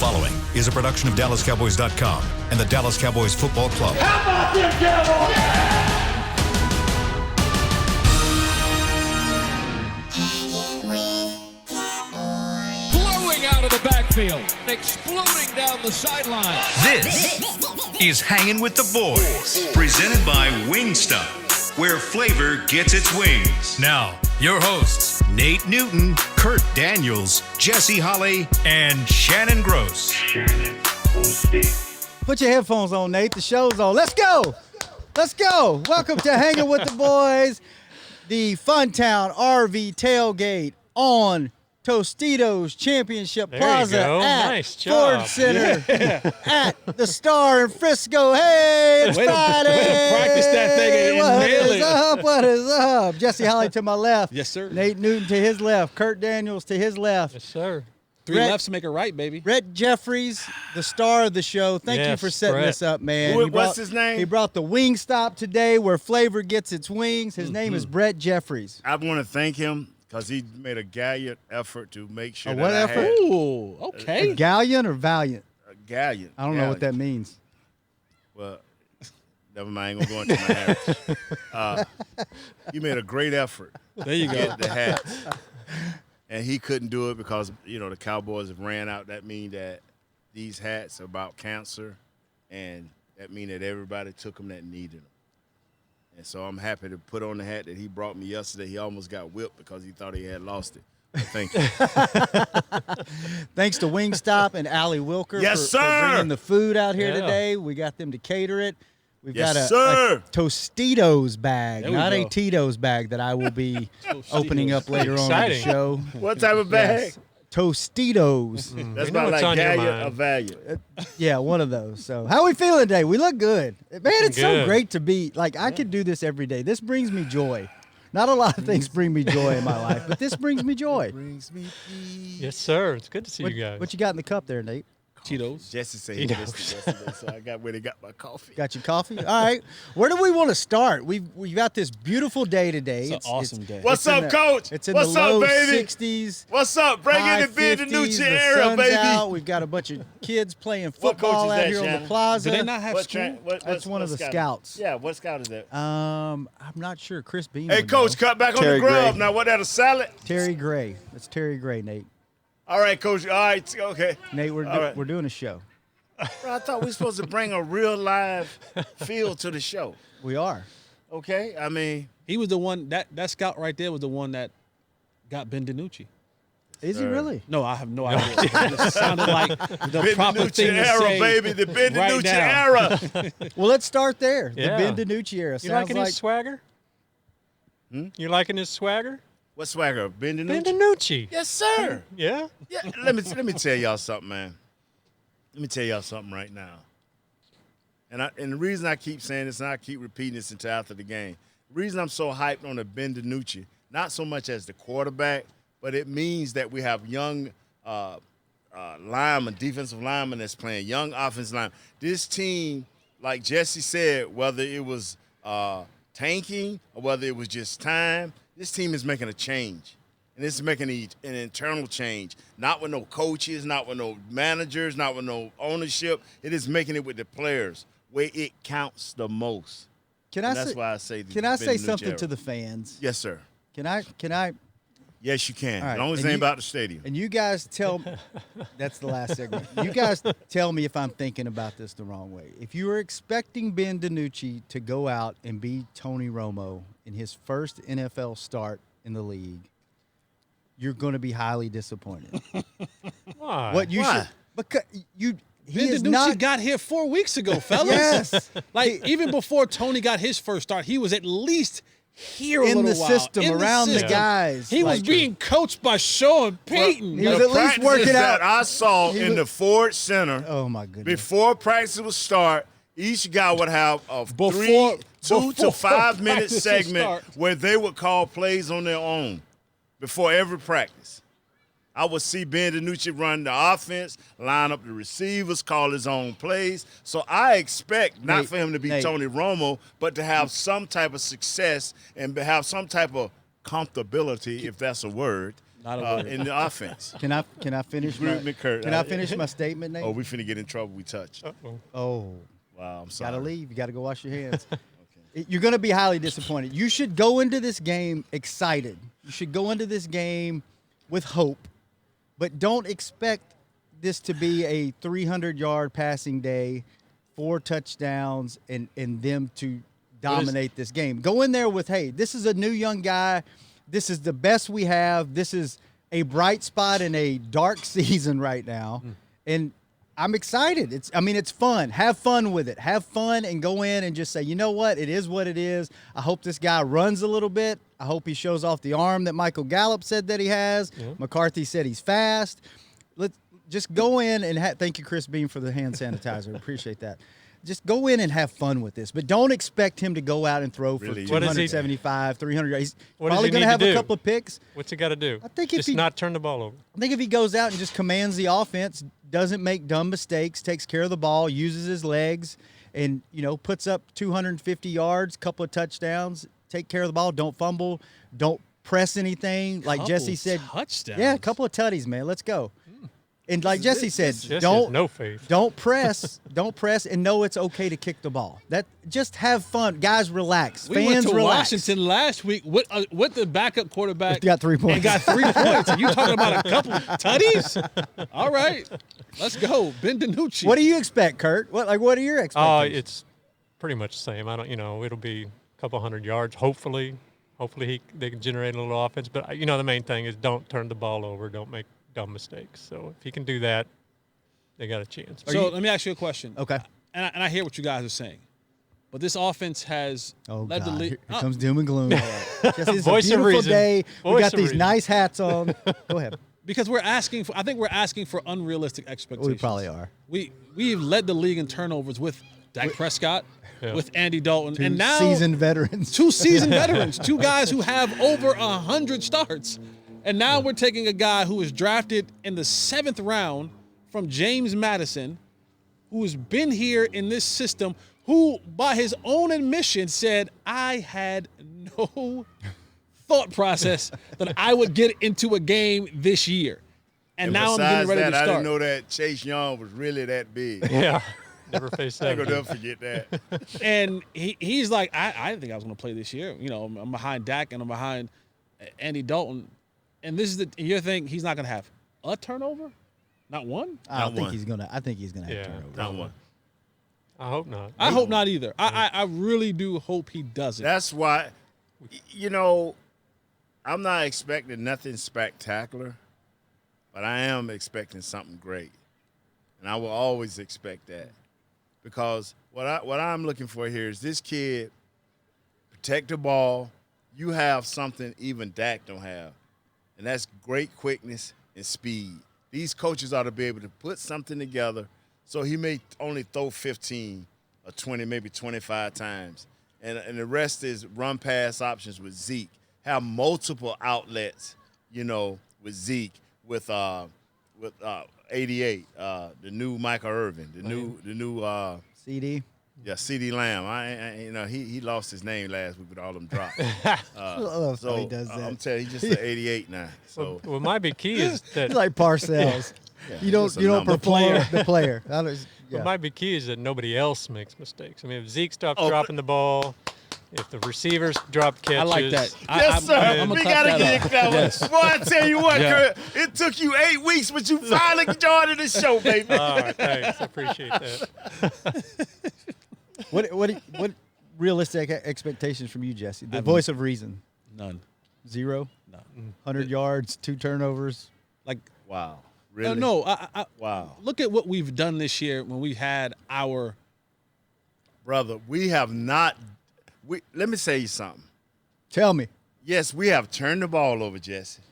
following is a production of DallasCowboys.com and the Dallas Cowboys Football Club. How about them Cowboys? Blowing out of the backfield, exploding down the sideline. This is Hanging with the Boys, presented by Wingstop, where flavor gets its wings. Now, your hosts, Nate Newton, Kurt Daniels, Jesse Holley, and Shannon Gross. Put your headphones on, Nate. The show's on. Let's go. Let's go. Welcome to Hanging with the Boys, the Funtown RV tailgate on Tostitos Championship Plaza at nice job. Ford Center at the Star in Frisco. Hey, it's Friday. Way to practice that thing and nail it. What is up? Jesse Holley to my left. Yes, sir. Nate Newton to his left. Kurt Daniels to his left. Yes, sir. Three lefts to make it right, baby. Brett Jeffries, the star of the show. Thank you for setting this up, man. What's his name? He brought the Wingstop today where flavor gets its wings. His name is Brett Jeffries. I want to thank him because he made a gallant effort to make sure What that effort? I had Ooh, okay. Gallant or valiant? a gallant. I don't know what that means. Well, never mind. I ain't going to go into my heritage. He made a great effort There you to go. get the hats. And he couldn't do it because, the Cowboys have ran out. That means that these hats are about cancer, and that means that everybody took them that needed them. And so I'm happy to put on the hat that he brought me yesterday. He almost got whipped because he thought he had lost it. But thank you. Thanks to Wingstop and Allie Wilker Yes, for sir. bringing the food out here Yeah. today. We got them to cater it. We've Yes, got a sir. Tostitos bag, There we not a go. Tito's bag that I will be opening up later on in the Exciting. show. What type of bag? Yes. Tostitos. That's We know about what's like on your gallant or mind. valiant. Yeah, one of those. So how we feeling today? We look good. Man, it's so Good. great to be, I could do this every day. This brings me joy. Not a lot of things bring me joy in my life, but this brings me joy. Brings me peace. Yes, sir. It's good to see you guys. What you got in the cup there, Nate? Cheetos. Jesse said he missed it yesterday, so I got where they got my coffee. Got your coffee? All right. Where do we want to start? We've got this beautiful day today. It's an awesome day. What's it's in up, the- Coach? It's in What's the low up, baby? 60s. What's up? Bring in high the bid the 50s, DiNucci the era, sun's baby. out. We've got a bunch of kids playing What coach football is out that, here on the Shannon? plaza. Do they not have What school? That's one of the scouts. Yeah, what scout is that? I'm not sure. Chris Beam. Hey, would Coach, know. cut back on Terry the grub. Gray. Now, what, that a salad? Terry Gray. That's Terry Gray, Nate. All right, Coach. All right, okay. Nate, All right. we're doing a show. Bro, I thought we were supposed to bring a real live feel to the show. We are. Okay? I mean, He was the one, that scout right there was the one that got Ben DiNucci. Is he really? No, I have no idea. It just sounded like the Ben proper DiNucci thing to era, say baby. The Ben right DiNucci now. era. Well, let's start there. Yeah. The Ben DiNucci era. You Sounds liking like his swagger? You liking his swagger? What swagger? Ben DiNucci? Ben DiNucci. Yes, sir. Yeah? Yeah, let me tell y'all something, man. Let me tell y'all something right now. And the reason I keep saying this and I keep repeating this until after the game, the reason I'm so hyped on the Ben DiNucci, not so much as the quarterback, but it means that we have young linemen, defensive linemen that's playing, young offensive linemen. This team, like Jesse said, whether it was tanking or whether it was just time, this team is making a change. And it's making an internal change, not with no coaches, not with no managers, not with no ownership. It is making it with the players where it counts the most. Can And I that's say, why I say Can I say Ben DiNucci something era. to the fans? Yes, sir. Can I Yes, you can. All right. As long as And it ain't you- about the stadium. and you guys tell that's the last segment. You guys tell me if I'm thinking about this the wrong way. If you were expecting Ben DiNucci to go out and be Tony Romo in his first NFL start in the league, you're going to be highly disappointed. Why? What you Why? should because he Ben is DiNucci not got here 4 weeks ago, fellas. Yes. Like, even before Tony got his first start, he was at least here a in little the while. system In around the system. guys. He was like- being coached by Sean Payton. he was The at least practices working that out. I saw He in was- the Ford Center Oh my goodness. before practice would start, each guy would have a Before 2 to 5 minute practice would segment start. where they would call plays on their own before every practice. I would see Ben DiNucci run the offense, line up the receivers, call his own plays. So I expect not Nate, for him to be Nate. Tony Romo, but to have some type of success and to have some type of comfortability, if that's a word, Not a word. in the offense. Can I finish Agree my with me, Kurt. Can I finish my statement, Nate? Oh, we finna get in trouble. We touched. Oh, Wow, I'm sorry. gotta leave. You gotta go wash your hands. You're gonna be highly disappointed. You should go into this game excited. You should go into this game with hope, but don't expect this to be a 300-yard passing day, 4 touchdowns, and them to dominate this game. Go in there with, hey, this is a new young guy. This is the best we have. This is a bright spot in a dark season right now. And I'm excited. It's fun. Have fun with it. Have fun and go in and just say, you know what? It is what it is. I hope this guy runs a little bit. I hope he shows off the arm that Michael Gallup said that he has. Yeah. McCarthy said he's fast. Let's just go in and thank you, Chris Beam, for the hand sanitizer. Appreciate that. Just go in and have fun with this, but don't expect him to go out and throw for 275, 300. He's probably going to have a couple of picks. What's he got to do? I think just not turn the ball over. I think if he goes out and just commands the offense, doesn't make dumb mistakes, takes care of the ball, uses his legs, and puts up 250 yards, couple of touchdowns, take care of the ball, don't fumble, don't press anything. Like Jesse said, touchdowns. Yeah, a couple of tutties, man. Let's go. And like Jesse said, no faith. Don't press, and know it's okay to kick the ball. Just have fun, guys. Relax. We Fans went to relax. Washington last week with the backup quarterback. Got 3 points. And got 3 points. And you talking about a couple tutties? All right, let's go. Ben DiNucci. What do you expect, Kurt? What are your expectations? It's pretty much the same. I don't. It'll be a couple hundred yards. Hopefully they can generate a little offense. But the main thing is don't turn the ball over. Don't make dumb mistakes. So if he can do that, they got a chance. So let me ask you a question. Okay. And I hear what you guys are saying, but this offense has led the league. Here comes doom and gloom. It's Voice a of beautiful reason. day. We Voice got of these reason. nice hats on. Go ahead. Because I think we're asking for unrealistic expectations. We probably are. We've led the league in turnovers with Dak Prescott, with Andy Dalton, and now seasoned veterans. 2 seasoned veterans, 2 guys who have over 100 starts. And now we're taking a guy who was drafted in the 7th round from James Madison, who has been here in this system, who, by his own admission, said, I had no thought process that I would get into a game this year. And now I'm getting ready to start. I didn't know that Chase Young was really that big. Yeah. Never faced that. I'm going to never forget that. And he's like, I didn't think I was going to play this year. I'm behind Dak and I'm behind Andy Dalton. And this is you're thinking he's not going to have a turnover? Not one? I think he's gonna have turnovers. Not one. I hope not. I hope not either. I really do hope he doesn't. That's why, I'm not expecting nothing spectacular, but I am expecting something great. And I will always expect that. Because what I'm looking for here is this kid protect the ball. You have something even Dak don't have. And that's great quickness and speed. These coaches ought to be able to put something together so he may only throw 15 or 20, maybe 25 times. And the rest is run-pass options with Zeke. Have multiple outlets, with Zeke, with 88, the new Michael Irvin, the new CD. Yeah, C.D. Lamb. He lost his name last week with all them drops. So he does that. I'm telling you, he's just an 88 now. So what might be key is that He's like Parcells. Yeah, you don't perform the player. What might be key is that nobody else makes mistakes. I mean, if Zeke stops dropping the ball, if the receivers drop catches. I like that. Yes, sir. We got to get that one. Yes. Boy, I tell you what, Kurt, it took you 8 weeks, but you finally joined the show, baby. All right, thanks. I appreciate that. What realistic expectations from you, Jesse? The voice of reason. None. 0? No. 100 yards, 2 turnovers. Wow. Really? No. Wow. Look at what we've done this year when we had our. Brother, we have not. Let me say you something. Tell me. Yes, we have turned the ball over, Jesse,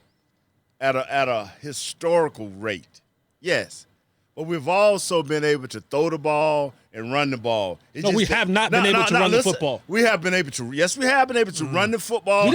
at a historical rate. Yes. But we've also been able to throw the ball and run the ball. We have not been able to run the football. We have been able to. Yes, we have been able to run the football. We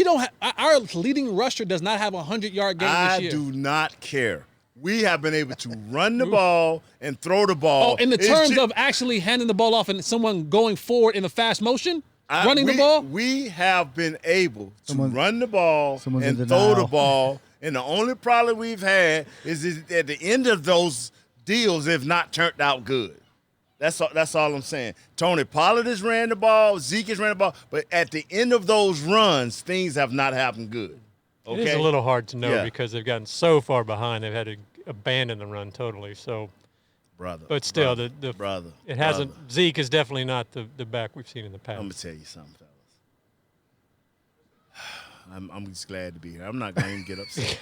don't have. Our leading rusher does not have a 100-yard game this year. I do not care. We have been able to run the ball and throw the ball. Oh, in the terms of actually handing the ball off and someone going forward in a fast motion, running the ball? We have been able to run the ball and throw denial. the ball And the only problem we've had is at the end of those deals, they've not turned out good. That's all I'm saying. Tony Pollard has ran the ball, Zeke has ran the ball, but at the end of those runs, things have not happened good. Okay? It is a little hard to know Yeah. because they've gotten so far behind, they've had to abandon the run totally. So, Brother. but still, brother, the brother. it hasn't. brother. Zeke is definitely not the back we've seen in the past. I'm gonna tell you something, fellas. I'm just glad to be here. I'm not gonna even get upset.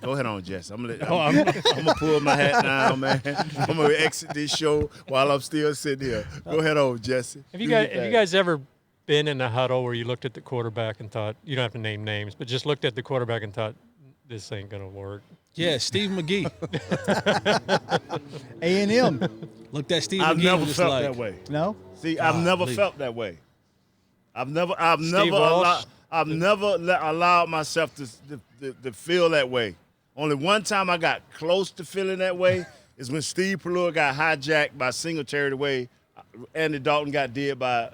Go ahead on, Jesse. I'm gonna pull my hat down, man. I'm gonna exit this show while I'm still sitting here. Go ahead on, Jesse. Have you guys ever been in a huddle where you looked at the quarterback and thought, you don't have to name names, but just looked at the quarterback and thought, this ain't gonna work? Yeah, Steve McGee. A&M. Looked at Steve I've McGee. never and was felt like, that way. No? See, I've never Golly. felt that way. I've never Walsh? allowed myself to feel that way. Only one time I got close to feeling that way is when Steve Perdue got hijacked by Singletary the way Andy Dalton got did by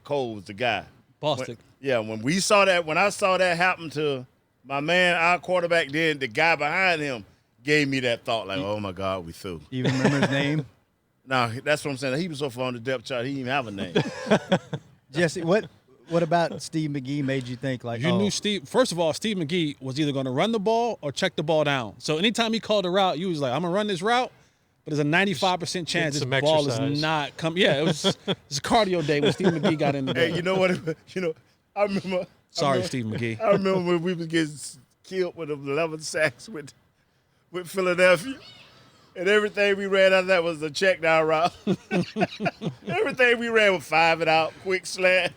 Cole was the guy. Bostic. When I saw that happen to my man, our quarterback, then the guy behind him gave me that thought, like, oh my God, we threw. You even remember his name? No, that's what I'm saying. He was so far on the depth chart, he didn't even have a name. Jesse, what about Steve McGee made you think like, You knew Steve. First of all, Steve McGee was either going to run the ball or check the ball down. So anytime he called a route, you was like, I'm going to run this route, but there's a 95% chance this some ball exercise. is not coming. Yeah, it was cardio day when Steve McGee got in the Hey, game. you know what? I remember. Sorry, Steve McGee. I remember when we was getting killed with 11 sacks with Philadelphia, and everything we ran out of that was a check down route. Everything we ran was 5 and out, quick slant.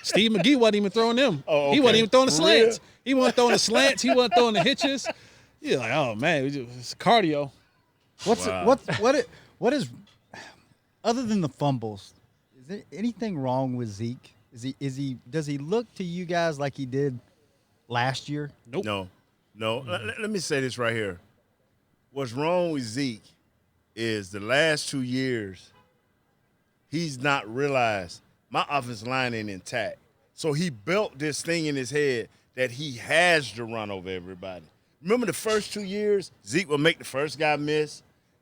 Steve McGee wasn't even throwing them. Oh, He wasn't okay. even throwing the For real? slants. He wasn't throwing the slants. He wasn't throwing the hitches. You're like, oh man, it's cardio. what is other than the fumbles? Is there anything wrong with Zeke? Does he look to you guys like he did last year? Nope. No. Let me say this right here. What's wrong with Zeke is the last 2 years, he's not realized my offensive line ain't intact. So he built this thing in his head that he has to run over everybody. Remember the first 2 years, Zeke would make the first guy miss.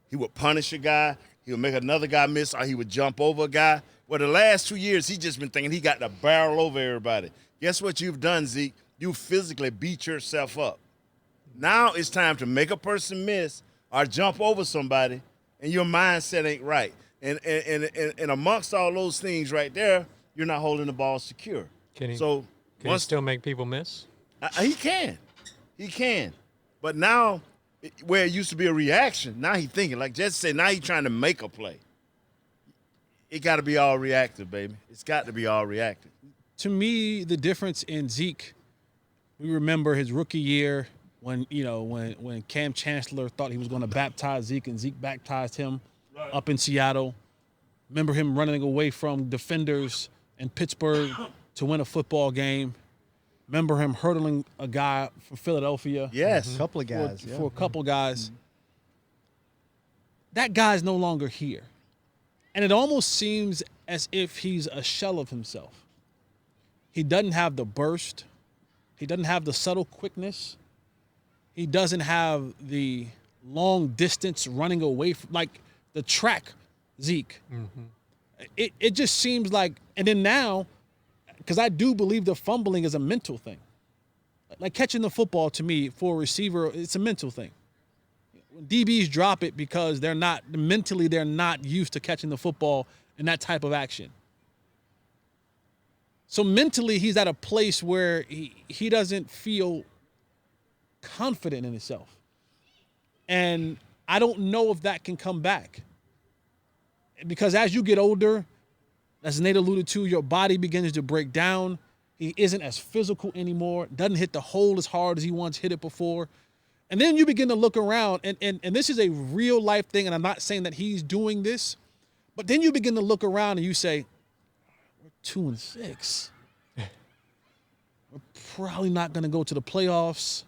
He would punish a guy. He would make another guy miss, or he would jump over a guy. Well, the last 2 years, he's just been thinking he got to barrel over everybody. Guess what you've done, Zeke? You physically beat yourself up. Now it's time to make a person miss or jump over somebody, and your mindset ain't right. And amongst all those things right there, you're not holding the ball secure. Can he Once still make people miss? he can. But now, where it used to be a reaction, now he's thinking, like Jesse said, now he's trying to make a play. It got to be all reactive, baby. It's got to be all reactive. To me, the difference in Zeke, we remember his rookie year when Cam Chancellor thought he was going to baptize Zeke and Zeke baptized him up in Seattle. Remember him running away from defenders in Pittsburgh to win a football game. Remember him hurdling a guy from Philadelphia. Yes. A couple of guys. For a couple guys. That guy's no longer here. And it almost seems as if he's a shell of himself. He doesn't have the burst. He doesn't have the subtle quickness. He doesn't have the long distance running away from, like the track Zeke. It just seems like, and then now, because I do believe the fumbling is a mental thing. Like catching the football, to me, for a receiver, it's a mental thing. When DBs drop it because they're not used to catching the football in that type of action. So mentally, he's at a place where he doesn't feel confident in himself. And I don't know if that can come back. Because as you get older, as Nate alluded to, your body begins to break down. He isn't as physical anymore, doesn't hit the hole as hard as he once hit it before. And then you begin to look around, and this is a real life thing, and I'm not saying that he's doing this, but then you begin to look around and you say, we're 2-6. We're probably not going to go to the playoffs.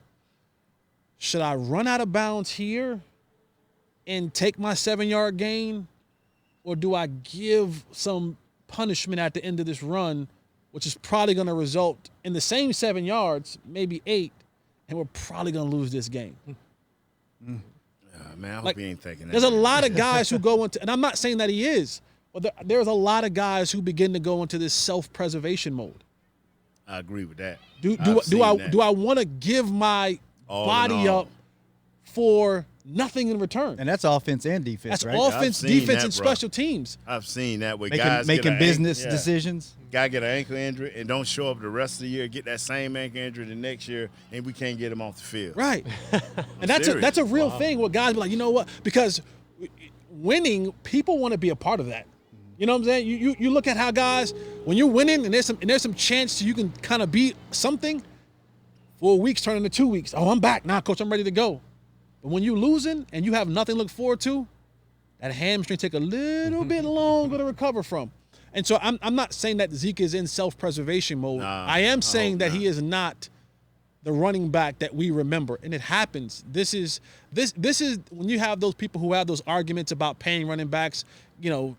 Should I run out of bounds here and take my 7-yard gain? Or do I give some punishment at the end of this run, which is probably going to result in the same 7 yards, maybe 8, and we're probably going to lose this game. Man, I hope he ain't thinking that. There's a lot of guys who go into, and I'm not saying that he is, but there's a lot of guys who begin to go into this self-preservation mode. I agree with that. Do I want to give my body up for nothing in return? And that's offense and defense, That's right? offense, defense, and special teams. I've seen that with guys making business decisions. Guy get an ankle injury and don't show up the rest of the year, get that same ankle injury the next year, and we can't get him off the field. Right. And that's a real thing where guys be like, you know what? Because winning, people want to be a part of that. You know what I'm saying? You look at how guys, when you're winning and there's some chance you can kind of beat something, 4 weeks turn into 2 weeks. Oh, I'm back. Nah, coach, I'm ready to go. But when you're losing and you have nothing to look forward to, that hamstring take a little bit longer to recover from. And so I'm not saying that Zeke is in self-preservation mode. I am saying that he is not the running back that we remember. And it happens. This is when you have those people who have those arguments about paying running backs,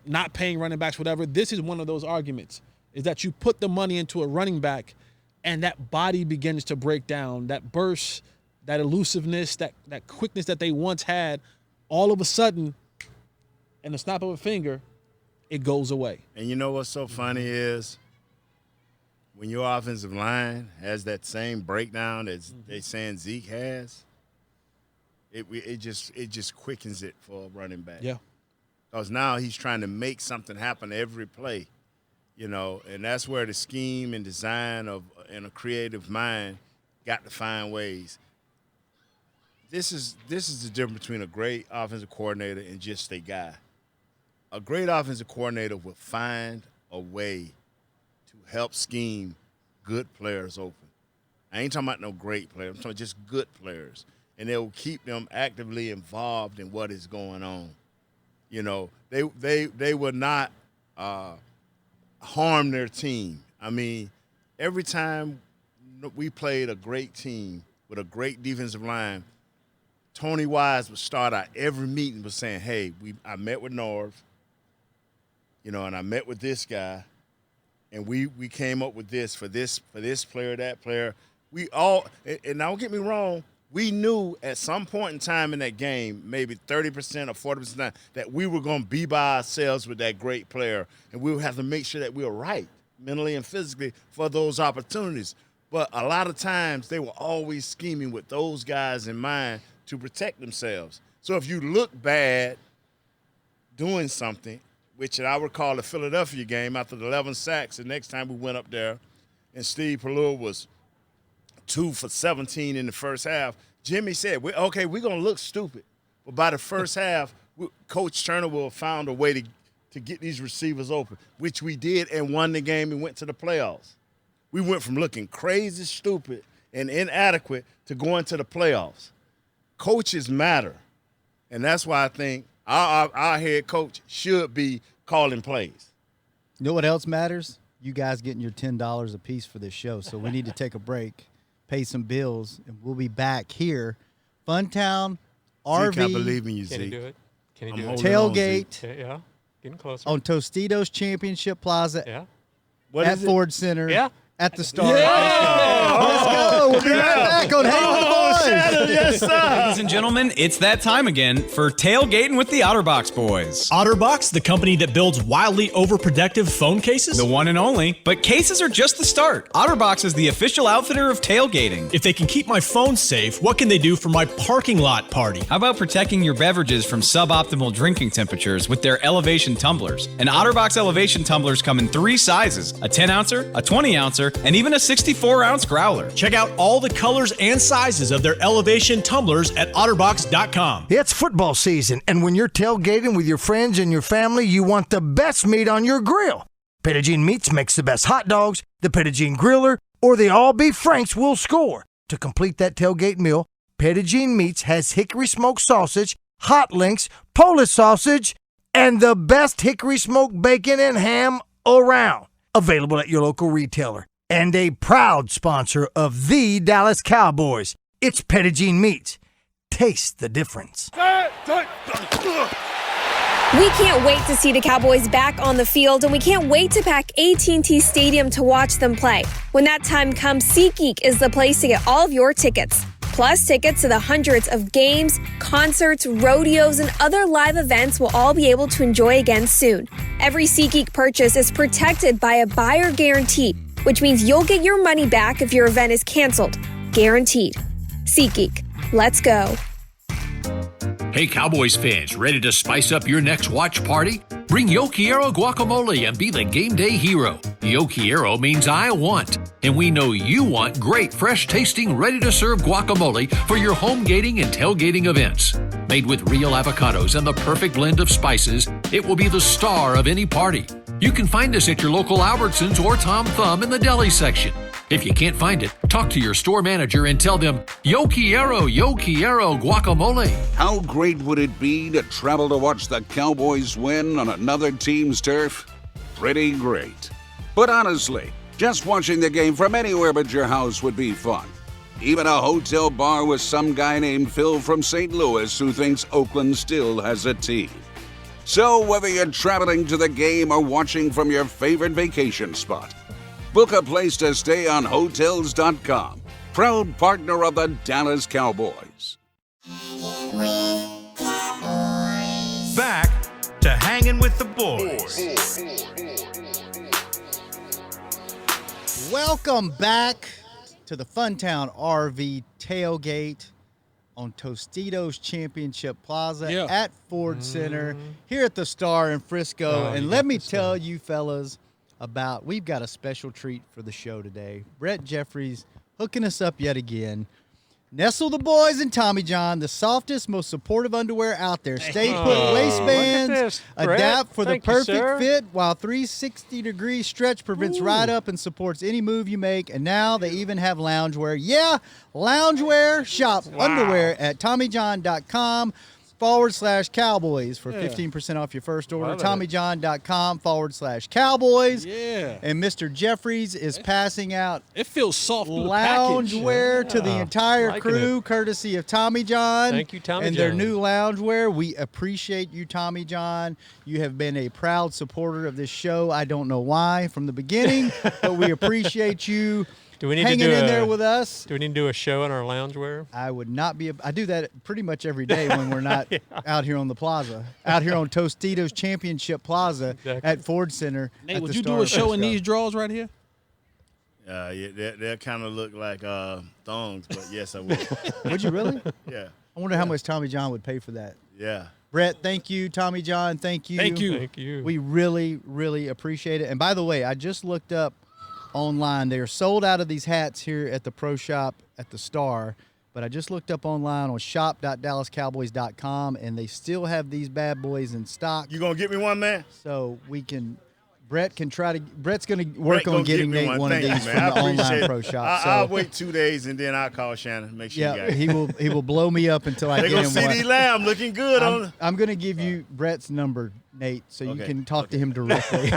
not paying running backs, whatever. This is one of those arguments, is that you put the money into a running back and that body begins to break down, that burst, that elusiveness, that quickness that they once had, all of a sudden, in the snap of a finger, it goes away. And you know what's so funny is when your offensive line has that same breakdown as they saying Zeke has, it just quickens it for a running back. Yeah. Because now he's trying to make something happen every play, and that's where the scheme and design and a creative mind got to find ways. This is the difference between a great offensive coordinator and just a guy. A great offensive coordinator will find a way to help scheme good players open. I ain't talking about no great players. I'm talking about just good players. And they will keep them actively involved in what is going on. They will not harm their team. I mean, every time we played a great team with a great defensive line, Tony Wise would start out every meeting with saying, hey, I met with Norv, and I met with this guy, and we came up with this for this player, that player. We all, and don't get me wrong, we knew at some point in time in that game, maybe 30% or 40%, that we were going to be by ourselves with that great player, and we would have to make sure that we were right mentally and physically for those opportunities. But a lot of times they were always scheming with those guys in mind to protect themselves. So if you look bad doing something, which I recall the Philadelphia game after the 11 sacks, the next time we went up there, and Steve Pelluer was 2 for 17 in the first half, Jimmy said, we're going to look stupid. But by the first half, Coach Turner will have found a way to get these receivers open, which we did and won the game and went to the playoffs. We went from looking crazy, stupid, and inadequate to going to the playoffs. Coaches matter, and that's why I think our head coach should be calling plays. You know what else matters? You guys getting your $10 a piece for this show, so we need to take a break, pay some bills, and we'll be back here. Funtown, RV. Zeke, I believe in you, Can Zeke. he do it? Can he do it? Tailgate Yeah, getting closer. on Tostitos Championship Plaza Yeah. at Ford Center. Yeah. At the start. Yeah. Let's go. We'll be right back on Hang with the Boys. Yes, sir. Ladies and gentlemen, it's that time again for Tailgating with the OtterBox Boys. OtterBox, the company that builds wildly overprotective phone cases? The one and only. But cases are just the start. OtterBox is the official outfitter of tailgating. If they can keep my phone safe, what can they do for my parking lot party? How about protecting your beverages from suboptimal drinking temperatures with their elevation tumblers? And OtterBox elevation tumblers come in 3 sizes, a 10-ouncer, a 20-ouncer, and even a 64-ounce growler. Check out all the colors and sizes of their elevation tumblers at OtterBox.com. It's football season, and when you're tailgating with your friends and your family, you want the best meat on your grill. Pettigene Meats makes the best hot dogs, the Pettigene Griller, or the all-beef Franks will score. To complete that tailgate meal, Pettigene Meats has hickory smoked sausage, hot links, Polish sausage, and the best hickory smoked bacon and ham around. Available at your local retailer. And a proud sponsor of the Dallas Cowboys. It's Pettigene Meats. Taste the difference. We can't wait to see the Cowboys back on the field, and we can't wait to pack AT&T Stadium to watch them play. When that time comes, SeatGeek is the place to get all of your tickets. Plus, tickets to the hundreds of games, concerts, rodeos, and other live events we'll all be able to enjoy again soon. Every SeatGeek purchase is protected by a buyer guarantee, which means you'll get your money back if your event is canceled. Guaranteed. SeatGeek. Let's go. Hey, Cowboys fans, ready to spice up your next watch party? Bring Yo Quiero guacamole and be the game day hero. Yo Quiero means I want, and we know you want great, fresh-tasting, ready-to-serve guacamole for your home gating and tailgating events. Made with real avocados and the perfect blend of spices, it will be the star of any party. You can find us at your local Albertsons or Tom Thumb in the deli section. If you can't find it, talk to your store manager and tell them, Yo Quiero guacamole. How great would it be to travel to watch the Cowboys win on another team's turf? Pretty great. But honestly, just watching the game from anywhere but your house would be fun. Even a hotel bar with some guy named Phil from St. Louis who thinks Oakland still has a team. So whether you're traveling to the game or watching from your favorite vacation spot, book a place to stay on Hotels.com, proud partner of the Dallas Cowboys. Back to hanging with the boys. Welcome back to the Funtown RV tailgate on Tostitos Championship Plaza at Ford Center here at the Star in Frisco. And let me tell you, fellas, we've got a special treat for the show today. Brett Jeffries hooking us up yet again. Nestle the boys and Tommy John, the softest, most supportive underwear out there. Stay put waistbands, adapt for the perfect fit, while 360-degree stretch prevents ride up and supports any move you make. And now they even have loungewear. Yeah, loungewear. Shop underwear at TommyJohn.com/Cowboys for 15% off your first order. TommyJohn.com/Cowboys. Yeah. And Mr. Jeffries is passing out. It feels soft Loungewear to the entire crew, courtesy of Tommy John. Thank you, Tommy and John. their new loungewear. We appreciate you, Tommy John. You have been a proud supporter of this show. I don't know why from the beginning, but we appreciate you. Do we need hanging to do in there with us. Do we need to do a show in our loungewear? I would not be. I do that pretty much every day when we're not out here on the plaza, out here on Tostitos Championship Plaza at Ford Center. Nate, would you do a show in these drawers right here? Yeah, they kind of look like thongs, but yes, I would. Would you really? Yeah. I wonder how much Tommy John would pay for that. Yeah. Brett, thank you. Tommy John, thank you. Thank you. Thank you. We really, really appreciate it. And by the way, I just looked up online. They are sold out of these hats here at the Pro Shop at the Star, but I just looked up online on shop.dallascowboys.com, and they still have these bad boys in stock. You gonna get me one, man? So Brett's gonna work on getting Nate one of these from the online Pro Shop. I'll wait 2 days and then I'll call Shannon. Make sure you got it. he will blow me up until I They're get gonna him see one. D Lamb looking good on. I'm gonna give you Brett's number, Nate, so you can talk to him directly.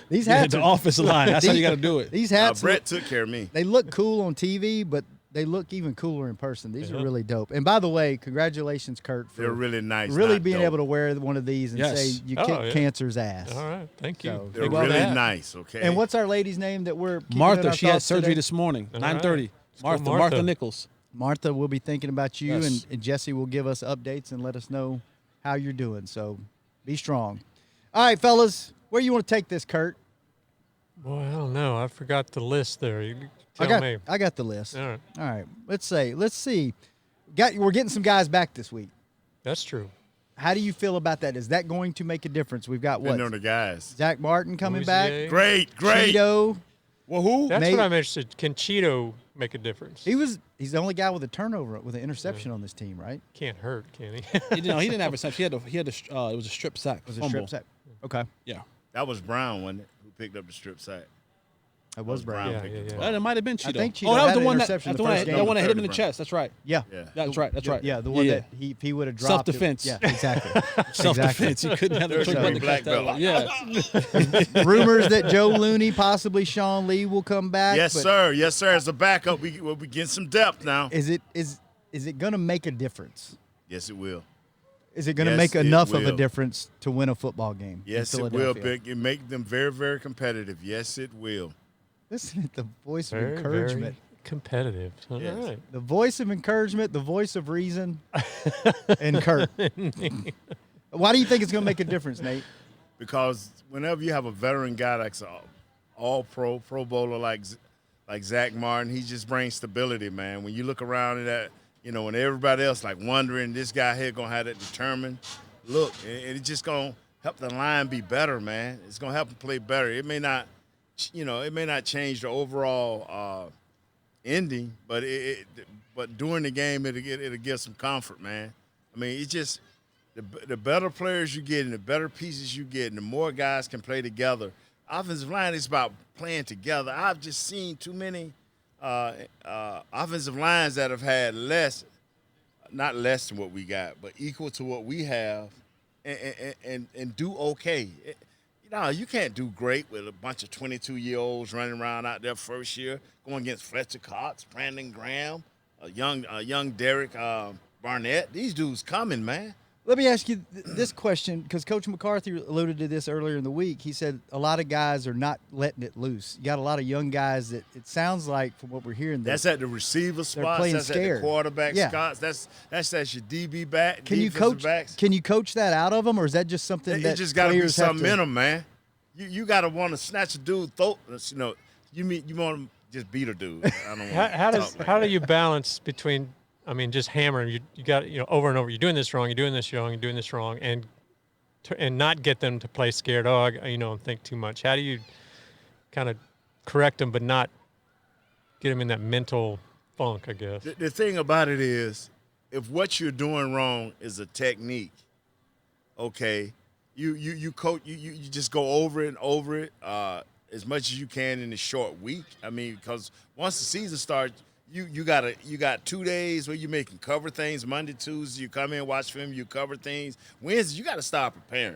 These hats the are, office line. That's how you got to do it. These hats, Brett took care of me. They look cool on TV, but they look even cooler in person. These are really dope. And by the way, congratulations, Kurt, for They're really nice. really being able to wear one of these and say you kick cancer's ass. All right, thank you. So, They're really nice. Okay. And what's our lady's name that we're keeping Martha? in our She had thoughts surgery today? this morning, All 9:30. right. Martha Nichols. Martha will be thinking about you, Yes. and Jesse will give us updates and let us know how you're doing. So be strong. All right, fellas, where you want to take this, Kurt? Boy, I don't know. I forgot the list there. You tell me. I got the list. All right. All right. Let's see. We're getting some guys back this week. That's true. How do you feel about that? Is that going to make a difference? We've got what? Been on the guys. Zach Martin coming back. Great. Cheeto. Well, who? That's what I'm interested. Can Cheeto make a difference? He's the only guy with a turnover, with an interception on this team, right? Can't hurt, can he? He didn't have a reception. It was a strip sack. It was a strip sack. Okay. Yeah. That was Brown, wasn't it? Who picked up the strip sack? That was Brown. Yeah. Well, it might have been Cheeto. I think Cheeto that was had the an one interception that the first game. that hit him in the chest. That's right. Yeah. That's right. That's right. Yeah, the one that if he would have dropped self-defense. Yeah, exactly. Self-defense. He couldn't have the trick button to catch that one. Yeah. Rumors that Joe Looney, possibly Sean Lee, will come back. Yes, sir. Yes, sir. As a backup, we'll be getting some depth now. Is it going to make a difference? Yes, it will. Is it going to make enough of a difference to win a football game? Yes, it will. It make them very, very competitive. Yes, it will. Listen to the voice of encouragement. competitive. All Yes. right. The voice of encouragement, the voice of reason, and Kurt. Why do you think it's going to make a difference, Nate? Because whenever you have a veteran guy that's all-pro, Pro Bowler like Zach Martin, he just brings stability, man. When you look around at that, when everybody else like wondering, this guy here going to have that determined look, and it's just going to help the line be better, man. It's going to help them play better. It may not, it may not change the overall ending, but but during the game, it'll give some comfort, man. I mean, it's just the better players you get and the better pieces you get and the more guys can play together. Offensive line is about playing together. I've just seen too many offensive lines that have had not less than what we got, but equal to what we have and do okay. You can't do great with a bunch of 22-year-olds running around out there first year, going against Fletcher Cox, Brandon Graham, a young Derek Barnett. These dudes coming, man. Let me ask you this question, because Coach McCarthy alluded to this earlier in the week. He said a lot of guys are not letting it loose. You got a lot of young guys that it sounds like, from what we're hearing, that's at the receiver spots. That's scared. At the quarterback spots. That's your DB back. Can you coach? Backs. Can you coach that out of them, or is that just something that just got to be players something in them, man? You got to want to snatch a dude throat. You want to just beat a dude. I don't. How do you balance between? I mean, just hammering. You got over and over. You're doing this wrong. You're doing this wrong. You're doing this wrong, and not get them to play scared dog. And think too much. How do you kind of correct them, but not get them in that mental funk? I guess the thing about it is, if what you're doing wrong is a technique, okay, you coach. You just go over it and over it as much as you can in a short week. I mean, because once the season starts. You got 2 days where you can cover things. Monday, Tuesday, you come in, watch film, you cover things. Wednesday, you got to start preparing.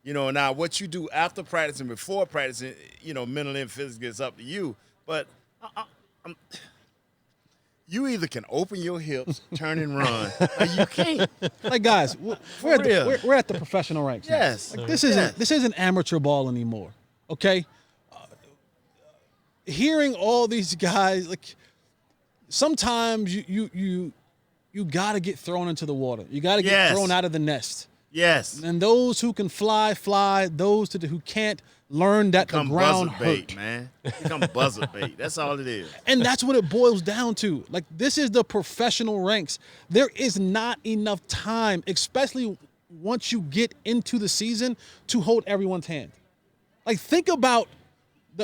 Now what you do after practice and before practicing, mental and physical, is up to you. But you either can open your hips, turn and run, or you can't. Like, guys, we're at the professional ranks. Yes. Like, this isn't amateur ball anymore. Okay. Hearing all these guys, like, sometimes you got to get thrown into the water. You got to get thrown out of the nest. Yes. And those who can fly. Those who can't learn that the ground buzzer bait, hurt. man. Become buzzer bait. That's all it is. And that's what it boils down to. Like, this is the professional ranks. There is not enough time, especially once you get into the season, to hold everyone's hand. Like, think about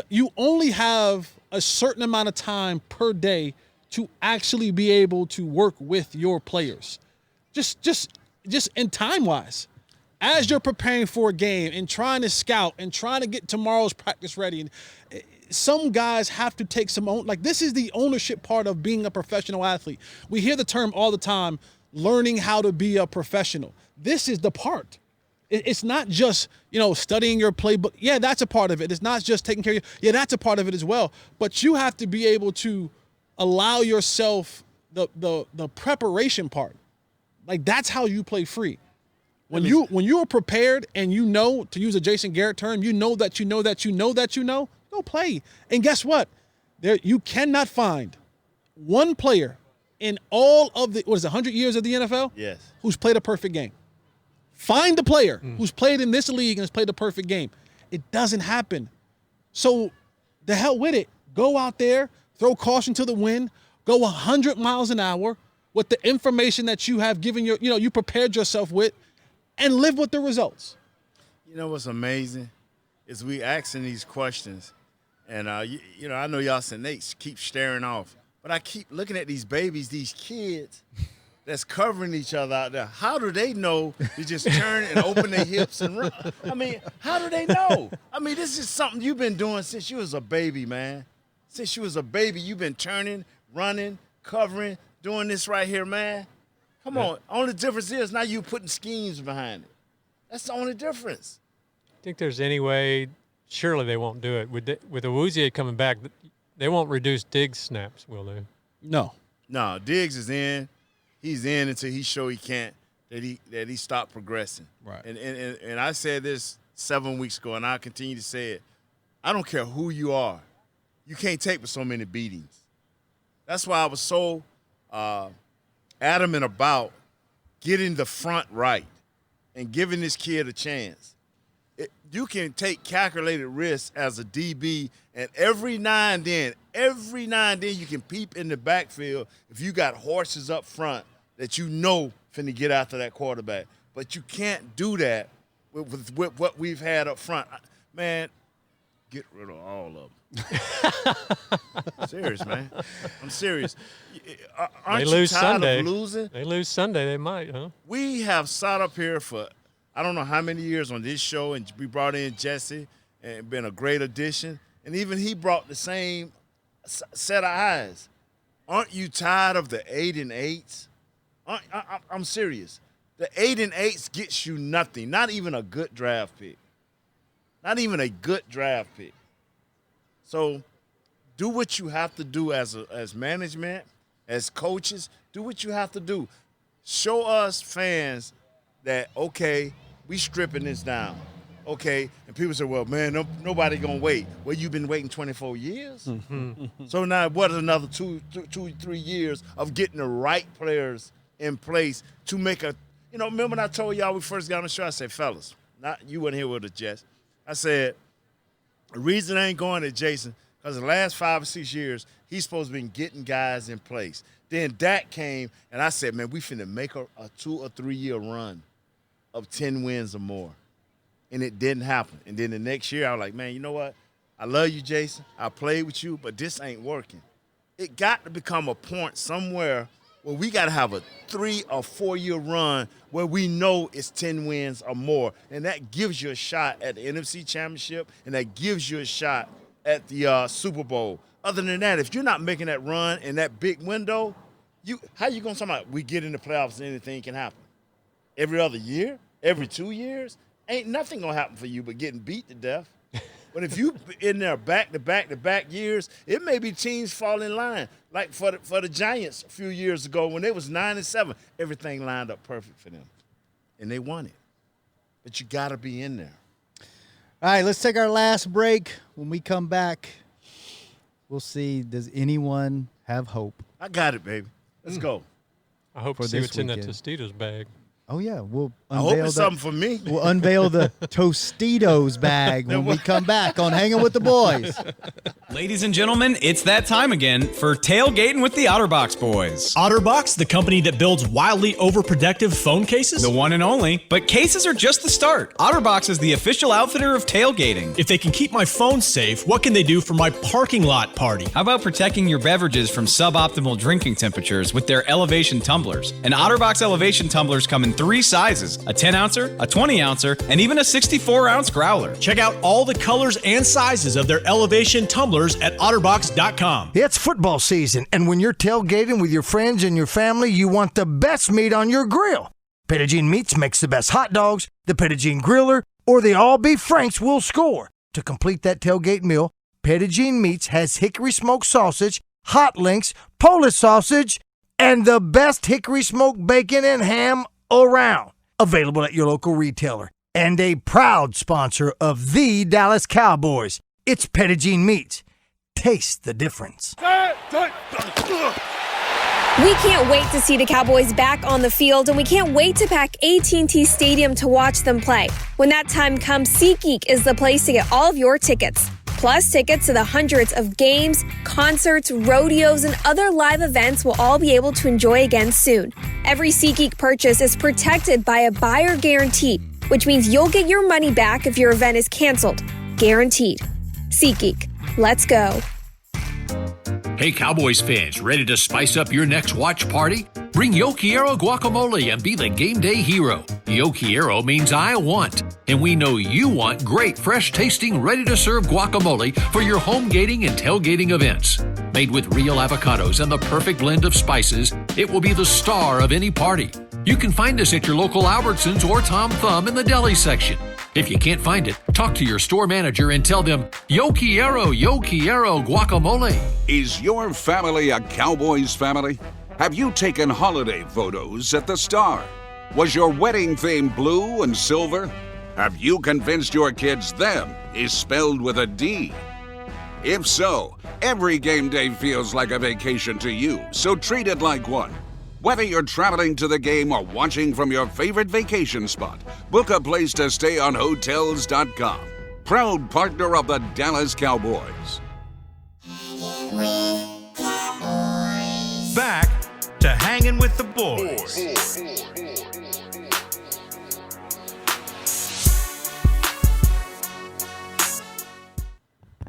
you only have a certain amount of time per day to actually be able to work with your players. Just in time-wise. As you're preparing for a game and trying to scout and trying to get tomorrow's practice ready, and some guys have to take this is the ownership part of being a professional athlete. We hear the term all the time, learning how to be a professional. This is the part. It's not just, studying your playbook. Yeah, that's a part of it. It's not just taking care of you. Yeah, that's a part of it as well. But you have to be able to allow yourself the preparation part. Like, that's how you play free. When you are prepared and to use a Jason Garrett term, go play. And guess what? You cannot find one player in all of 100 years of the NFL? Yes. Who's played a perfect game. Find the player who's played in this league and has played a perfect game. It doesn't happen. So the hell with it. Go out there, throw caution to the wind, go 100 miles an hour with the information that you have given you prepared yourself with, and live with the results. You know what's amazing is we asking these questions, and I know y'all saying Nate keep staring off, but I keep looking at these babies, these kids that's covering each other out there. How do they know to just turn and open their hips and run? I mean, how do they know? I mean, this is something you've been doing since you was a baby, man. Since you was a baby, you've been turning, running, covering, doing this right here, man. Come on. Only difference is now you putting schemes behind it. That's the only difference. Think there's any way? Surely they won't do it with Awuzie coming back. They won't reduce Diggs snaps, will they? No. Diggs is in. He's in until he show he can't. That he stopped progressing. Right. And I said this 7 weeks ago, and I'll continue to say it. I don't care who you are. You can't take with so many beatings. That's why I was so adamant about getting the front right and giving this kid a chance. You can take calculated risks as a DB, and every now and then you can peep in the backfield if you got horses up front that you know finna get after that quarterback. But you can't do that with what we've had up front. Man, get rid of all of them. Serious, man. I'm serious. Aren't They lose you tired Sunday. of losing? They lose Sunday. They might, huh? We have sat up here for I don't know how many years on this show, and we brought in Jesse, and been a great addition. And even he brought the same set of eyes. Aren't you tired of the 8 and 8s? I'm serious. The 8 and 8s gets you nothing. Not even a good draft pick. Not even a good draft pick. So do what you have to do as management, as coaches. Do what you have to do. Show us fans that, okay, we stripping this down. Okay, and people say, well, man, nobody going to wait. Well, you've been waiting 24 years. Mm-hmm. So now what is another 3 years of getting the right players in place to make a, remember when I told y'all we first got on the show, I said, fellas, you weren't here with us, Jess. I said, the reason I ain't going to Jason, because the last 5 or 6 years, he's supposed to be getting guys in place. Then Dak came, and I said, man, we finna make a 2 or 3 year run of 10 wins or more. And it didn't happen. And then the next year, I was like, man, you know what? I love you, Jason. I played with you, but this ain't working. It got to become a point somewhere where we got to have a 3 or 4 year run where we know it's 10 wins or more. And that gives you a shot at the NFC Championship, and that gives you a shot at the Super Bowl. Other than that, if you're not making that run in that big window, how you going to talk about we get in the playoffs and anything can happen? Every other year? Every 2 years? Ain't nothing going to happen for you but getting beat to death. But if you in there back-to-back years, it may be teams fall in line. Like for the Giants a few years ago when they was 9-7, everything lined up perfect for them. And they won it. But you got to be in there. All right, let's take our last break. When we come back, we'll see, does anyone have hope? I got it, baby. Let's go. I hope to see what's in that Tostitos bag. Oh, yeah. We'll I hope it's something for me. We'll unveil the Tostitos bag when we come back on Hanging with the Boys. Ladies and gentlemen, it's that time again for Tailgating with the OtterBox Boys. OtterBox, the company that builds wildly overprotective phone cases? The one and only. But cases are just the start. OtterBox is the official outfitter of tailgating. If they can keep my phone safe, what can they do for my parking lot party? How about protecting your beverages from suboptimal drinking temperatures with their elevation tumblers? And OtterBox elevation tumblers come in 3 sizes, a 10-ouncer, a 20-ouncer, and even a 64-ounce growler. Check out all the colors and sizes of their elevation tumblers at OtterBox.com. It's football season, and when you're tailgating with your friends and your family, you want the best meat on your grill. Pettigene Meats makes the best hot dogs, the Pettigene Griller, or the all-beef Franks will score. To complete that tailgate meal, Pettigene Meats has hickory smoked sausage, hot links, Polish sausage, and the best hickory smoked bacon and ham around. Available at your local retailer. And a proud sponsor of the Dallas Cowboys. It's Pettigene Meats. Taste the difference. We can't wait to see the Cowboys back on the field, and we can't wait to pack AT&T Stadium to watch them play. When that time comes, SeatGeek is the place to get all of your tickets. Plus, tickets to the hundreds of games, concerts, rodeos, and other live events we'll all be able to enjoy again soon. Every SeatGeek purchase is protected by a buyer guarantee, which means you'll get your money back if your event is canceled. Guaranteed. SeatGeek. Let's go. Hey, Cowboys fans, ready to spice up your next watch party? Bring Yo Quiero guacamole and be the game day hero. Yo Quiero means I want, and we know you want great, fresh-tasting, ready-to-serve guacamole for your home gating and tailgating events. Made with real avocados and the perfect blend of spices, it will be the star of any party. You can find us at your local Albertsons or Tom Thumb in the deli section. If you can't find it, talk to your store manager and tell them, Yo Quiero guacamole. Is your family a Cowboys family? Have you taken holiday photos at the Star? Was your wedding theme blue and silver? Have you convinced your kids them is spelled with a D? If so, Every game day feels like a vacation to you, so treat it like one. Whether you're traveling to the game or watching from your favorite vacation spot, book a place to stay on Hotels.com. Proud partner of the Dallas Cowboys. Back to hanging with the boys.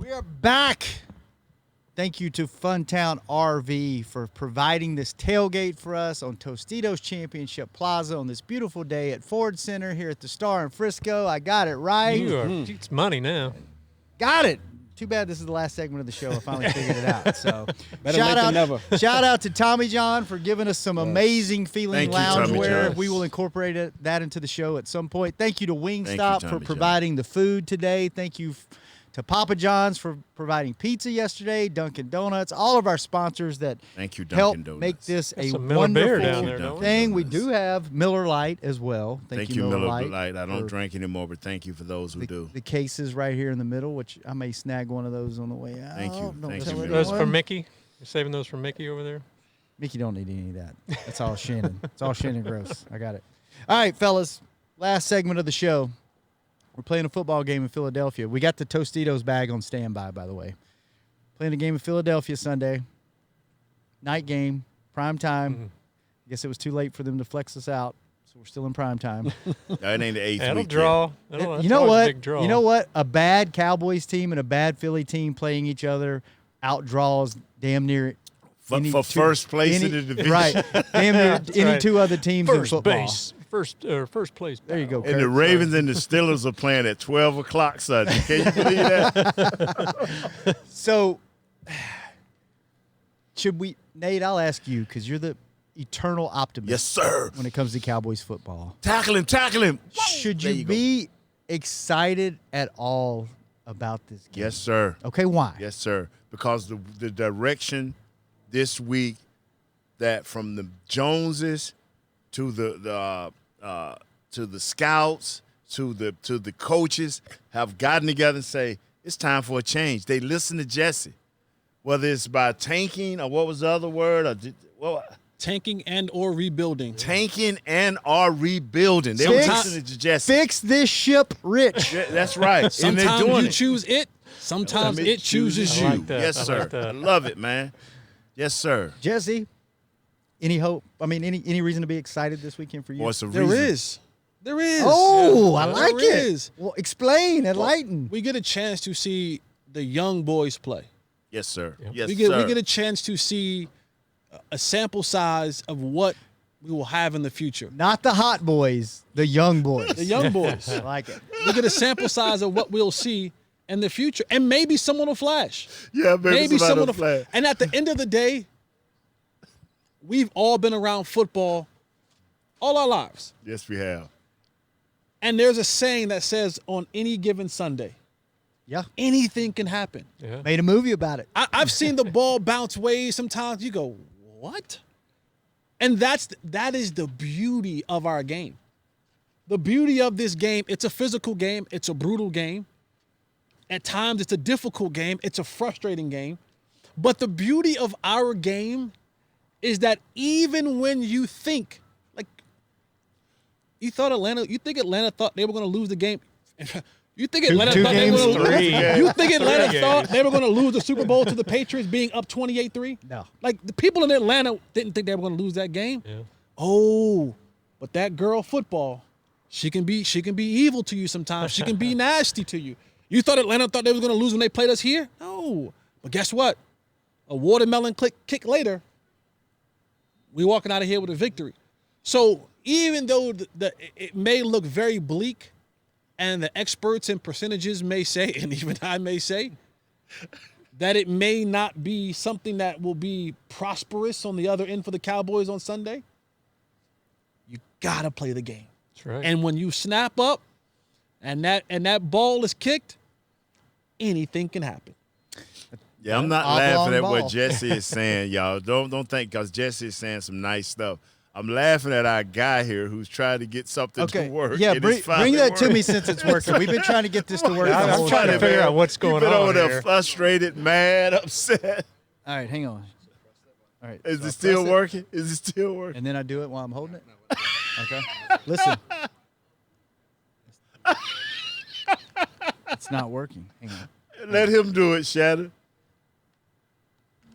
We are back. Thank you to Funtown RV for providing this tailgate for us on Tostitos Championship Plaza on this beautiful day at Ford Center here at the Star in Frisco. I got it right. It's money now. Got it. Too bad this is the last segment of the show. I finally figured it out. So Better late than never. Shout out to Tommy John for giving us some amazing feeling loungewear. John. We will incorporate that into the show at some point. Thank you to Wingstop for Tommy providing the food today. Thank you to Papa John's for providing pizza yesterday, Dunkin' Donuts, all of our sponsors that help make this a wonderful thing. We do have Miller Lite as well. Thank you, Miller Lite. I don't drink anymore, but thank you for those who do. The cases right here in the middle, which I may snag one of those on the way out. Thank you. Those for Mickey? You're saving those for Mickey over there? Mickey don't need any of that. That's all Shannon. It's all Shannon Gross. I got it. All right, fellas. Last segment of the show. We're playing a football game in Philadelphia. We got the Tostitos bag on standby, by the way. Playing a game in Philadelphia Sunday. Night game, prime time. Mm-hmm. I guess it was too late for them to flex us out, so we're still in prime time. That ain't the eighth That'll week draw. You know what? You know what? A bad Cowboys team and a bad Philly team playing each other outdraws damn near for first place in the division. Right. Damn near any two other teams in football. First place. There you go. And the Ravens and the Steelers are playing at 12 o'clock Sunday. Can you believe that? So, should we, Nate, I'll ask you, because you're the eternal optimist. Yes, sir. When it comes to Cowboys football. Tackle him. Should you be excited at all about this game? Yes, sir. Okay, why? Yes, sir. Because the direction this week that from the Joneses to the scouts, to the coaches have gotten together and say, it's time for a change. They listen to Jesse. Whether it's by tanking or what was the other word? Tanking and or rebuilding. Tanking and or rebuilding. They were listening to Jesse. Fix this ship rich. Yeah, that's right. Sometimes you choose it. Sometimes it chooses you. Like yes, sir. I love it, man. Yes, sir. Jesse, any hope? I mean, any reason to be excited this weekend for you? What's the There reason? is. There is. Oh, I like There it. is. Well, explain, enlighten. We get a chance to see the young boys play. Yes, sir. Yep. Yes, We sir. get a chance to see a sample size of what we will have in the future. Not the hot boys, the young boys. The young boys. I like it. We get a sample size of what we'll see in the future, and maybe someone will flash. Yeah, maybe someone will flash. And at the end of the day, we've all been around football all our lives. Yes, we have. And there's a saying that says on any given Sunday, Yeah. anything can happen. Yeah. Made a movie about it. I've seen the ball bounce ways sometimes. You go, what? And that is the beauty of our game. The beauty of this game, it's a physical game. It's a brutal game. At times, it's a difficult game. It's a frustrating game. But the beauty of our game is that even when you think, like, you think Atlanta thought they were going to lose the game. You think Atlanta thought they were going to lose? You think Atlanta thought they were going to lose the Super Bowl to the Patriots being up 28-3? No. Like, the people in Atlanta didn't think they were going to lose that game. Yeah. Oh, but that girl football, she can be evil to you sometimes. She can be nasty to you. You thought Atlanta thought they were going to lose when they played us here? No. But guess what? A watermelon kick later, we walking out of here with a victory. So even though it may look very bleak, and the experts and percentages may say, and even I may say, that it may not be something that will be prosperous on the other end for the Cowboys on Sunday, you gotta play the game. That's right. And when you snap up and that ball is kicked, anything can happen. Yeah, I'm not Oblong laughing at ball. what Jesse is saying, y'all. Don't think because Jesse is saying some nice stuff. I'm laughing at our guy here who's trying to get something to work. Yeah, and bring that to me since it's working. We've been trying to get this to work. I'm trying to figure out what's going on over there here. frustrated, mad, upset. All right, hang on. All right. Is it still working? Is it still working? And then I do it while I'm holding it? Okay. Listen. It's not working. Hang on. Let him do it, Shannon.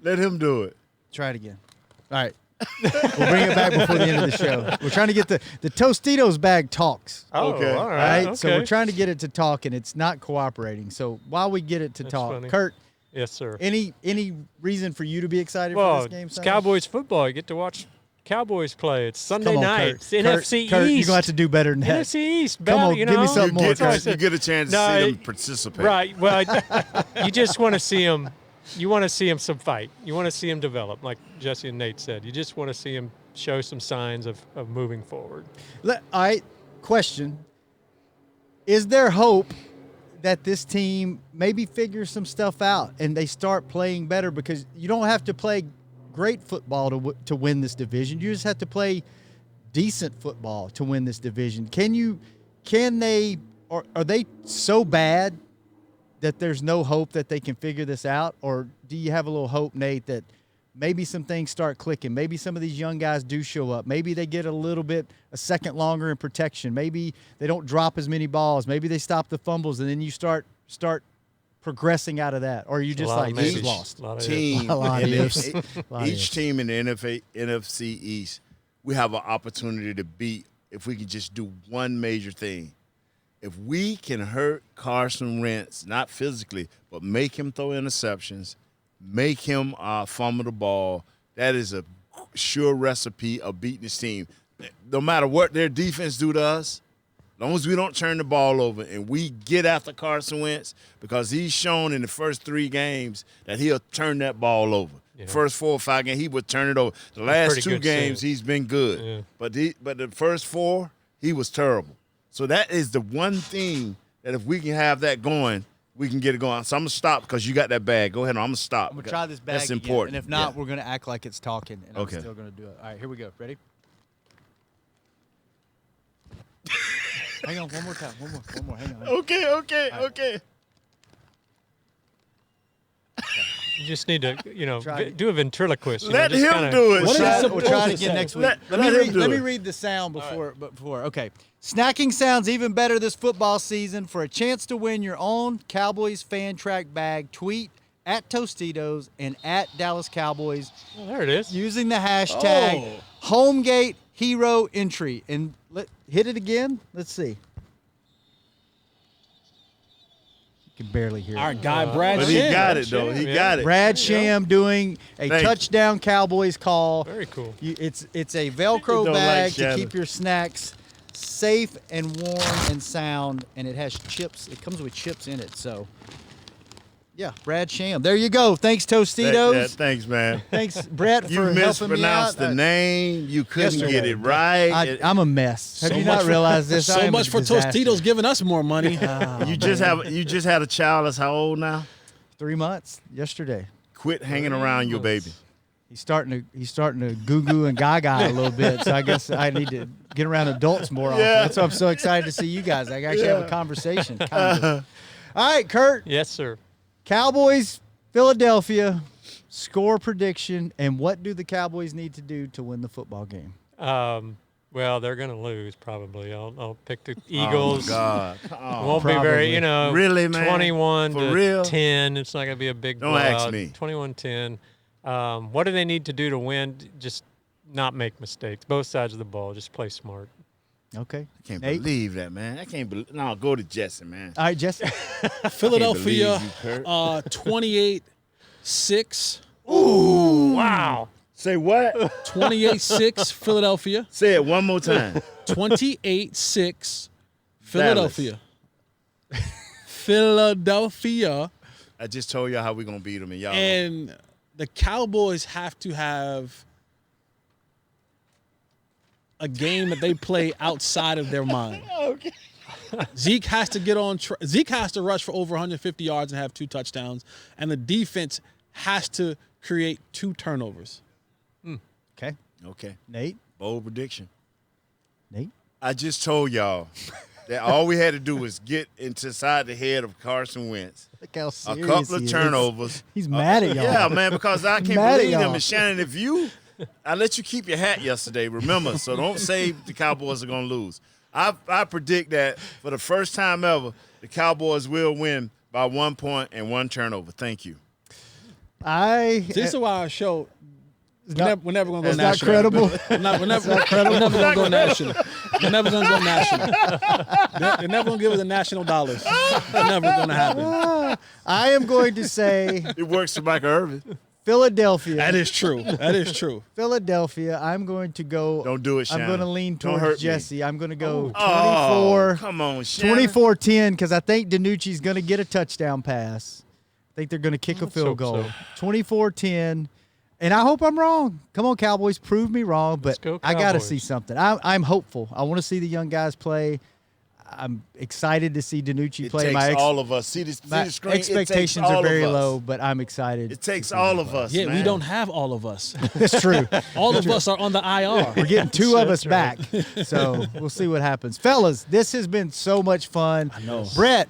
Let him do it. Try it again. All right. We'll bring it back before the end of the show. We're trying to get the Tostitos bag talks. Oh, Okay. all right. Okay. So we're trying to get it to talk, and it's not cooperating. So while we get it to talk, funny. Kurt, Yes, sir. any reason for you to be excited Well, for this game? it's Sunday? Cowboys football. You get to watch Cowboys play. It's Sunday Come on, night. Kurt. It's NFC Kurt, East. you're gonna have to do better than that. NFC East. Come battle, on, you give me know? something more, Kurt. You get a chance to see them participate. Right. Well, you just want to see them. You want to see them some fight. You want to see them develop, like Jesse and Nate said. You just want to see them show some signs of moving forward. All right, question. Is there hope that this team maybe figures some stuff out and they start playing better? Because you don't have to play great football to win this division. You just have to play decent football to win this division. Are they so bad that there's no hope that they can figure this out? Or do you have a little hope, Nate, that maybe some things start clicking? Maybe some of these young guys do show up. Maybe they get a second longer in protection. Maybe they don't drop as many balls. Maybe they stop the fumbles, and then you start progressing out of that. Or are you just like, this is lost? Team, A lot of ifs. each team in the NFC East, we have an opportunity to beat if we can just do one major thing. If we can hurt Carson Wentz, not physically, but make him throw interceptions, make him fumble the ball, that is a sure recipe of beating this team. No matter what their defense do to us, as long as we don't turn the ball over and we get after Carson Wentz, because he's shown in the first 3 games that he'll turn that ball over. Yeah. First 4 or 5 games, he would turn it over. The last 2 games, he's been good. Yeah. But the first 4, he was terrible. So that is the one thing that if we can have that going, we can get it going. So I'm going to stop because you got that bag. Go ahead. I'm going to stop. I'm going to try this bag That's again, important. And if not, we're going to act like it's talking, and Okay. I'm still going to do it. All right, here we go. Ready? Hang on, one more time. One more. Hang on. Okay. You just need to, do a ventriloquist. Let him do it. We'll try it again next week. Let me read the sound before. Okay. Snacking sounds even better this football season. For a chance to win your own Cowboys fan track bag, tweet at Tostitos and at Dallas Cowboys. Oh, there it is. Using the hashtag Homegate Hero Entry. And hit it again. Let's see. Can barely hear Our it. guy, Brad But Sham. he got it, though. He got it. Brad Sham doing a touchdown Cowboys call. Very cool. It's a Velcro Don't bag like to Shannon. keep your snacks safe and warm and sound, and it has chips. It comes with chips in it. So, yeah, Brad Sham. There you go. Thanks, Tostitos. Thanks, man. Thanks, Brett, You for helping me out. mispronounced the name. You couldn't Yesterday. get it right. I'm a mess. Have So you not much realized this? I So am much a for disaster. Tostitos giving us more money. You just had a child that's how old now? 3 months yesterday. Quit hanging around your baby. He's starting to goo and gaga a little bit, so I guess I need to get around adults more often. Yeah. That's why I'm so excited to see you guys. I can actually have a conversation. Kind of. All right, Kurt. Yes, sir. Cowboys, Philadelphia, score prediction, and what do the Cowboys need to do to win the football game? Well, they're going to lose probably. I'll pick the Eagles. Oh, God. Won't be very, Really, man? 21 For to real? 10. It's not going to be a big Don't blowout. ask me. 21-10. What do they need to do to win? Just not make mistakes. Both sides of the ball. Just play smart. Okay. I can't Nate? believe that, man. I can't believe. No, go to Jesse, man. All right, Jesse. Philadelphia, Can't believe 28-6. Ooh, wow. Say what? 28-6, Philadelphia. Say it one more time. 28-6, Philadelphia. Philadelphia. I just told y'all how we're going to beat them, and y'all. And the Cowboys have to have a game that they play outside of their mind. Okay. Zeke has to get on. Zeke has to rush for over 150 yards and have 2 touchdowns, and the defense has to create 2 turnovers. Okay. Okay. Nate? Bold prediction. Nate? I just told y'all that all we had to do was get inside the head of Carson Wentz. Look how A serious couple of he is. turnovers. He's mad at y'all. Yeah, man, because I can't Mad at believe them. y'all. And Shannon, if I let you keep your hat yesterday, remember, so don't say the Cowboys are going to lose. I predict that for the first time ever, the Cowboys will win by 1 point and 1 turnover. Thank you. This is why our show. We're never going to go national. Not credible. We're never going to go national. We're never going to go national. They're never going to give us the national dollars. It's never going to happen. I am going to say It works for Michael Irvin. Philadelphia. That is true. That is true. Philadelphia. I'm going to go. Don't do it, Shannon. I'm going to lean Don't hurt towards me. Jesse. I'm going to go 24. Oh, come on, Shannon. 24-10 because I think DiNucci's going to get a touchdown pass. I think they're going to kick a field goal. So. 24-10. And I hope I'm wrong. Come on, Cowboys, prove me wrong. But go I got to Cowboys. see something. I'm hopeful. I want to see the young guys play. I'm excited to see DiNucci It play. takes all of us. See the screen? Expectations are very low, but I'm excited. It takes all of us, Yeah, man. we don't have all of us. That's true. All of us are on the IR. We're getting two of us That's back. So we'll see what happens. Fellas, this has been so much fun. I know. Brett,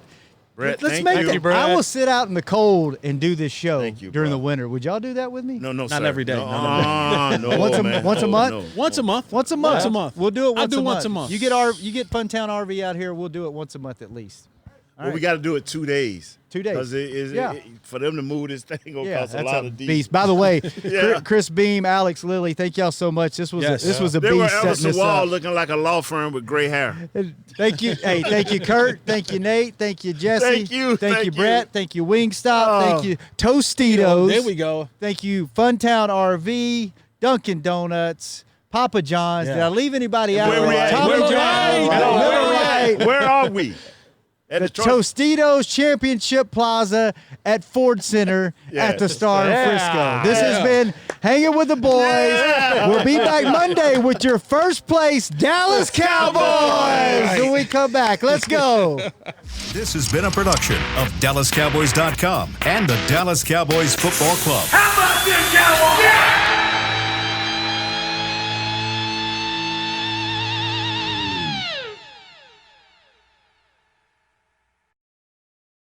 Brett, let's thank make you. it. I will sit out in the cold and do this show Thank you, during bro. the winter. Would y'all do that with me? No, Not sir. every day. No, No, Once a- man. once a No, month? no. Once a month. Once a month. Once a month. We'll do it I'll once do a month. once a month. You get Funtown RV out here. We'll do it once a month at least. Well, we got to do it 2 days. 2 days. Because for them to move this thing going to Yeah, cost a that's lot a of beast. By the way, Yeah. Chris Beam, Alex Lilly, thank y'all so much. This was this was a They were beast setting Everson this Wall up. looking like a law firm with gray hair. Thank you. Hey, thank you, Kurt. Thank you, Nate. Thank you, Jesse. Thank you. Thank you, Thank Brett. you. Thank you, Wingstop. Oh. Thank you, Tostitos. There we go. Thank you, Funtown RV, Dunkin' Donuts, Papa John's. Did I leave anybody out? Where we at? Tommy Where we John's. at? All right. Where are we? At The Troy- Tostitos Championship Plaza at Ford Center at the Star in Frisco. This has been Hanging with the Boys. Yeah. We'll be back Monday with your first place Dallas Cowboys when we come back. Let's go. This has been a production of DallasCowboys.com and the Dallas Cowboys Football Club. How about this, Cowboys? Yeah!